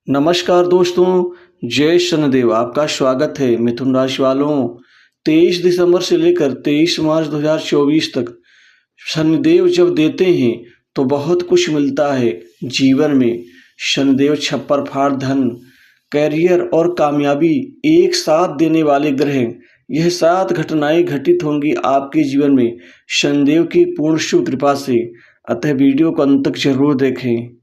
नमस्कार दोस्तों, जय शनिदेव। आपका स्वागत है मिथुन राशि वालों। 23 दिसंबर से लेकर 23 मार्च 2024 तक शनिदेव जब देते हैं तो बहुत कुछ मिलता है जीवन में। शनिदेव छप्पर फाड़ धन, कैरियर और कामयाबी एक साथ देने वाले ग्रह। यह 7 घटनाएं घटित होंगी आपके जीवन में शनिदेव की पूर्ण शुभ कृपा से। अतः वीडियो को अंत तक जरूर देखें।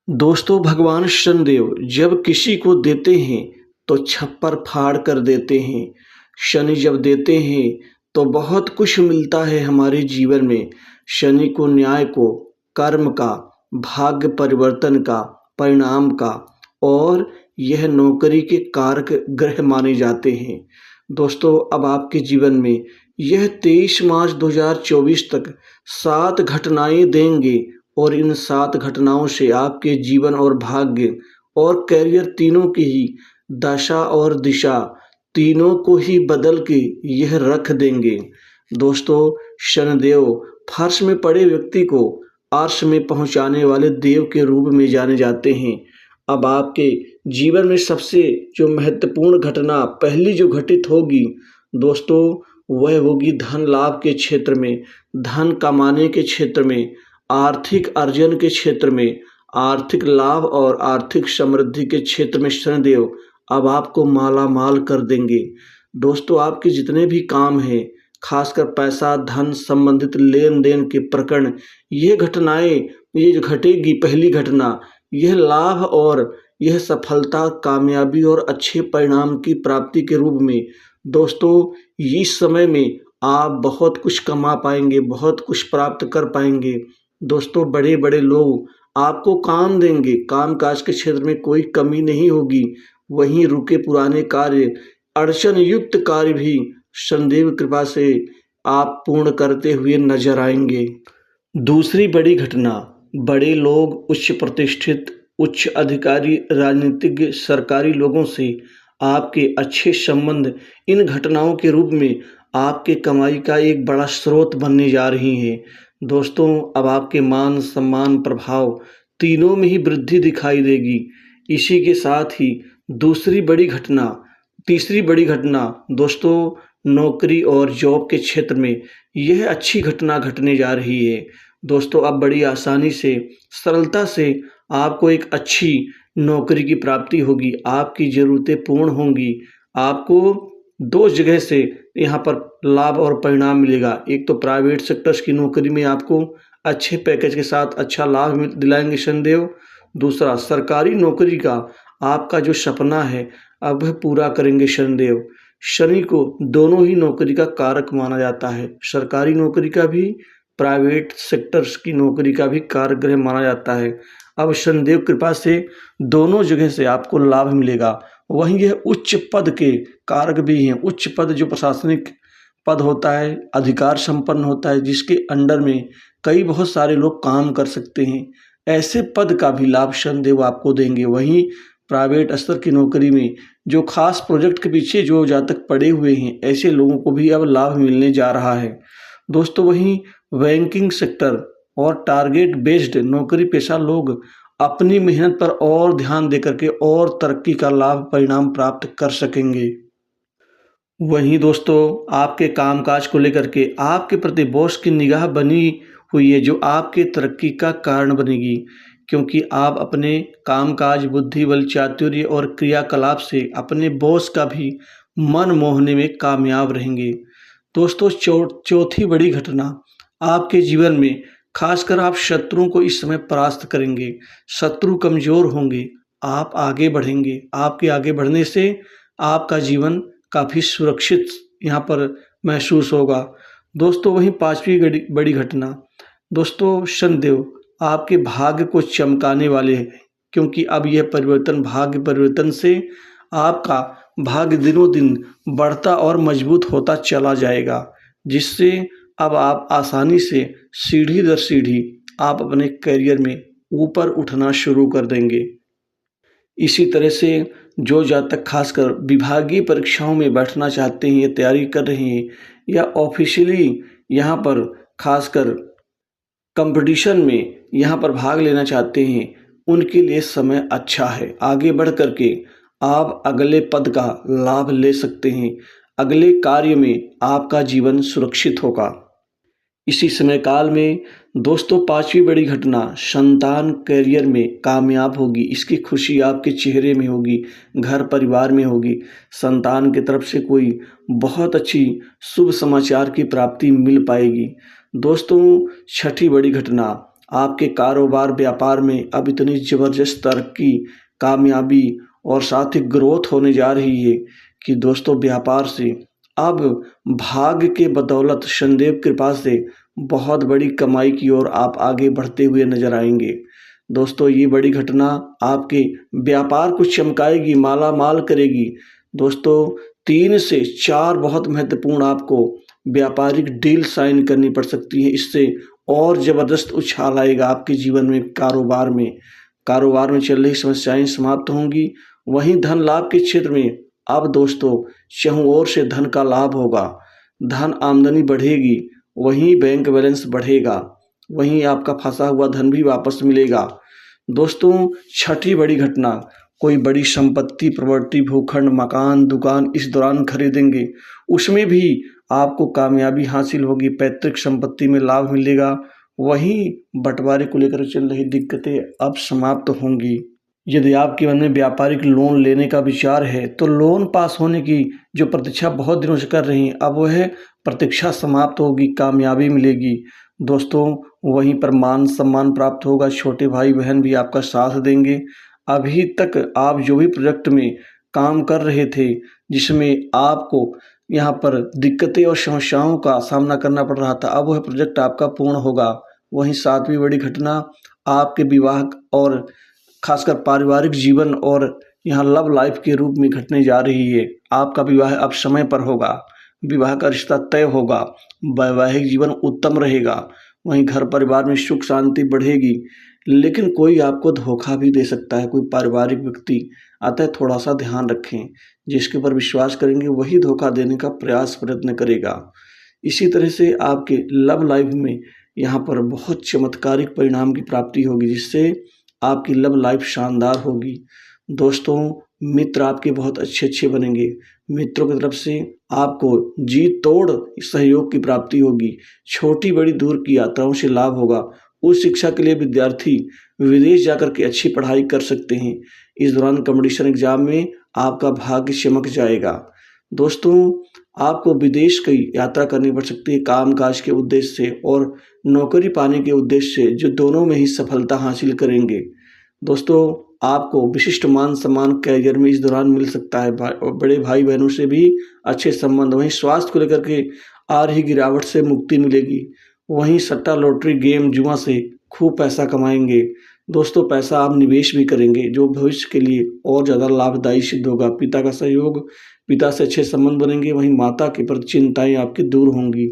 दोस्तों, भगवान शनिदेव जब किसी को देते हैं तो छप्पर फाड़ कर देते हैं। शनि जब देते हैं तो बहुत कुछ मिलता है हमारे जीवन में। शनि को न्याय को, कर्म का, भाग्य परिवर्तन का, परिणाम का और यह नौकरी के कारक ग्रह माने जाते हैं। दोस्तों, अब आपके जीवन में यह 23 मार्च 2024 तक 7 घटनाएं देंगे और इन 7 घटनाओं से आपके जीवन और भाग्य और करियर तीनों की ही दशा और दिशा तीनों को ही बदल के यह रख देंगे। दोस्तों, शनिदेव फर्श में पड़े व्यक्ति को अर्श में पहुंचाने वाले देव के रूप में जाने जाते हैं। अब आपके जीवन में सबसे जो महत्वपूर्ण घटना पहली जो घटित होगी दोस्तों, वह होगी धन लाभ के क्षेत्र में, धन कमाने के क्षेत्र में, आर्थिक अर्जन के क्षेत्र में, आर्थिक लाभ और आर्थिक समृद्धि के क्षेत्र में शनिदेव अब आपको माला माल कर देंगे। दोस्तों, आपके जितने भी काम हैं, खासकर पैसा धन संबंधित लेन देन के प्रकरण, ये घटनाएं, ये जो घटेगी पहली घटना, यह लाभ और यह सफलता, कामयाबी और अच्छे परिणाम की प्राप्ति के रूप में दोस्तों इस समय में आप बहुत कुछ कमा पाएंगे, बहुत कुछ प्राप्त कर पाएंगे। दोस्तों, बड़े बड़े लोग आपको काम देंगे, काम काज के क्षेत्र में कोई कमी नहीं होगी। वहीं रुके पुराने कार्य, अड़चन युक्त कार्य भी शनिदेव कृपा से आप पूर्ण करते हुए नजर आएंगे। दूसरी बड़ी घटना, बड़े लोग, उच्च प्रतिष्ठित, उच्च अधिकारी, राजनीतिज्ञ, सरकारी लोगों से आपके अच्छे संबंध इन घटनाओं के रूप में आपके कमाई का एक बड़ा स्रोत बनने जा रही हैं। दोस्तों, अब आपके मान सम्मान प्रभाव तीनों में ही वृद्धि दिखाई देगी। इसी के साथ ही दूसरी बड़ी घटना, तीसरी बड़ी घटना दोस्तों, नौकरी और जॉब के क्षेत्र में यह अच्छी घटना घटने जा रही है। दोस्तों, अब बड़ी आसानी से, सरलता से आपको एक अच्छी नौकरी की प्राप्ति होगी, आपकी ज़रूरतें पूर्ण होंगी। आपको 2 जगह से यहाँ पर लाभ और परिणाम मिलेगा। एक तो प्राइवेट सेक्टर्स की नौकरी में आपको अच्छे पैकेज के साथ अच्छा लाभ दिलाएंगे शनिदेव। दूसरा, सरकारी नौकरी का आपका जो सपना है अब वह पूरा करेंगे शनिदेव। शनि को दोनों ही नौकरी का कारक माना जाता है, सरकारी नौकरी का भी, प्राइवेट सेक्टर्स की नौकरी का भी कारक ग्रह माना जाता है। अब शनिदेव कृपा से दोनों जगह से आपको लाभ मिलेगा। वहीं यह उच्च पद के कारक भी हैं। उच्च पद जो प्रशासनिक पद होता है, अधिकार संपन्न होता है, जिसके अंडर में कई बहुत सारे लोग काम कर सकते हैं, ऐसे पद का भी लाभ शनिदेव आपको देंगे। वहीं प्राइवेट स्तर की नौकरी में जो खास प्रोजेक्ट के पीछे जो जातक पड़े हुए हैं, ऐसे लोगों को भी अब लाभ मिलने जा रहा है। दोस्तों, वहीं बैंकिंग सेक्टर और टारगेट बेस्ड नौकरी पेशा लोग अपनी मेहनत पर और ध्यान देकर के और तरक्की का लाभ परिणाम प्राप्त कर सकेंगे। वहीं दोस्तों, आपके कामकाज को लेकर के आपके प्रति बॉस की निगाह बनी हुई है, जो आपके तरक्की का कारण बनेगी, क्योंकि आप अपने कामकाज, बुद्धि बल, चातुर्य और क्रियाकलाप से अपने बॉस का भी मन मोहने में कामयाब रहेंगे। दोस्तों, चौथी बड़ी घटना, आपके जीवन में खासकर आप शत्रुओं को इस समय परास्त करेंगे, शत्रु कमजोर होंगे, आप आगे बढ़ेंगे। आपके आगे बढ़ने से आपका जीवन काफ़ी सुरक्षित यहाँ पर महसूस होगा। दोस्तों, वहीं पांचवी बड़ी घटना, दोस्तों शनिदेव आपके भाग्य को चमकाने वाले हैं, क्योंकि अब यह परिवर्तन, भाग्य परिवर्तन से आपका भाग्य दिनों दिन बढ़ता और मजबूत होता चला जाएगा, जिससे अब आप आसानी से सीढ़ी दर सीढ़ी आप अपने करियर में ऊपर उठना शुरू कर देंगे। इसी तरह से जो जातक खासकर विभागीय परीक्षाओं में बैठना चाहते हैं या तैयारी कर रहे हैं, या ऑफिशियली यहाँ पर खासकर कंपटीशन में यहाँ पर भाग लेना चाहते हैं, उनके लिए समय अच्छा है। आगे बढ़ कर के आप अगले पद का लाभ ले सकते हैं। अगले कार्य में आपका जीवन सुरक्षित होगा। इसी समय काल में दोस्तों 5वीं बड़ी घटना, संतान करियर में कामयाब होगी। इसकी खुशी आपके चेहरे में होगी, घर परिवार में होगी। संतान की तरफ से कोई बहुत अच्छी शुभ समाचार की प्राप्ति मिल पाएगी। दोस्तों 6ठी बड़ी घटना, आपके कारोबार व्यापार में अब इतनी ज़बरदस्त तरक्की, कामयाबी और साथ ही ग्रोथ होने जा रही है कि दोस्तों व्यापार से अब भाग्य के बदौलत शनिदेव कृपा से बहुत बड़ी कमाई की ओर आप आगे बढ़ते हुए नजर आएंगे। दोस्तों ये बड़ी घटना आपके व्यापार को चमकाएगी, माला माल करेगी। दोस्तों 3 से 4 बहुत महत्वपूर्ण आपको व्यापारिक डील साइन करनी पड़ सकती है। इससे और ज़बरदस्त उछाल आएगा आपके जीवन में। कारोबार में चल रही समस्याएं समाप्त होंगी। वहीं धन लाभ के क्षेत्र में अब दोस्तों चहुं ओर से धन का लाभ होगा, धन आमदनी बढ़ेगी, वहीं बैंक बैलेंस बढ़ेगा, वहीं आपका फंसा हुआ धन भी वापस मिलेगा। दोस्तों 6ठी बड़ी घटना, कोई बड़ी संपत्ति, प्रॉपर्टी, भूखंड, मकान, दुकान इस दौरान खरीदेंगे, उसमें भी आपको कामयाबी हासिल होगी, पैतृक संपत्ति में लाभ मिलेगा। वहीं बंटवारे को लेकर चल रही दिक्कतें अब समाप्त होंगी। यदि आपके मन में व्यापारिक लोन लेने का विचार है तो लोन पास होने की जो प्रतीक्षा बहुत दिनों से कर रही हैं, अब वह प्रतीक्षा समाप्त होगी, कामयाबी मिलेगी। दोस्तों वहीं पर मान सम्मान प्राप्त होगा, छोटे भाई बहन भी आपका साथ देंगे। अभी तक आप जो भी प्रोजेक्ट में काम कर रहे थे, जिसमें आपको यहाँ पर दिक्कतें और समस्याओं का सामना करना पड़ रहा था, अब वह प्रोजेक्ट आपका पूर्ण होगा। वहीं 7वीं बड़ी घटना, आपके विवाह और खासकर पारिवारिक जीवन और यहाँ लव लाइफ के रूप में घटने जा रही है। आपका विवाह अब समय पर होगा, विवाह का रिश्ता तय होगा, वैवाहिक जीवन उत्तम रहेगा। वहीं घर परिवार में सुख शांति बढ़ेगी। लेकिन कोई आपको धोखा भी दे सकता है, कोई पारिवारिक व्यक्ति। अतः थोड़ा सा ध्यान रखें, जिसके ऊपर विश्वास करेंगे वही धोखा देने का प्रयत्न करेगा। इसी तरह से आपके लव लाइफ में यहाँ पर बहुत चमत्कारिक परिणाम की प्राप्ति होगी, जिससे आपकी लव लाइफ शानदार होगी। दोस्तों मित्र आपके बहुत अच्छे बनेंगे। मित्रों की तरफ से आपको जी तोड़ सहयोग की प्राप्ति होगी। छोटी बड़ी दूर की यात्राओं से लाभ होगा। उच्च शिक्षा के लिए विद्यार्थी विदेश जाकर के अच्छी पढ़ाई कर सकते हैं। इस दौरान कंपटीशन एग्जाम में आपका भाग्य चमक जाएगा। दोस्तों आपको विदेश की यात्रा करनी पड़ सकती है काम काज के उद्देश्य से और नौकरी पाने के उद्देश्य से, जो दोनों में ही सफलता हासिल करेंगे। दोस्तों आपको विशिष्ट मान सम्मान करियर में इस दौरान मिल सकता है। बड़े भाई बहनों से भी अच्छे संबंध। वहीं स्वास्थ्य को लेकर के आ रही गिरावट से मुक्ति मिलेगी। वहीं सट्टा लॉटरी गेम जुआ से खूब पैसा कमाएंगे। दोस्तों पैसा आप निवेश भी करेंगे, जो भविष्य के लिए और ज़्यादा लाभदायी सिद्ध होगा। पिता का सहयोग, पिता से अच्छे संबंध बनेंगे। वहीं माता के प्रति चिंताएं आपकी दूर होंगी।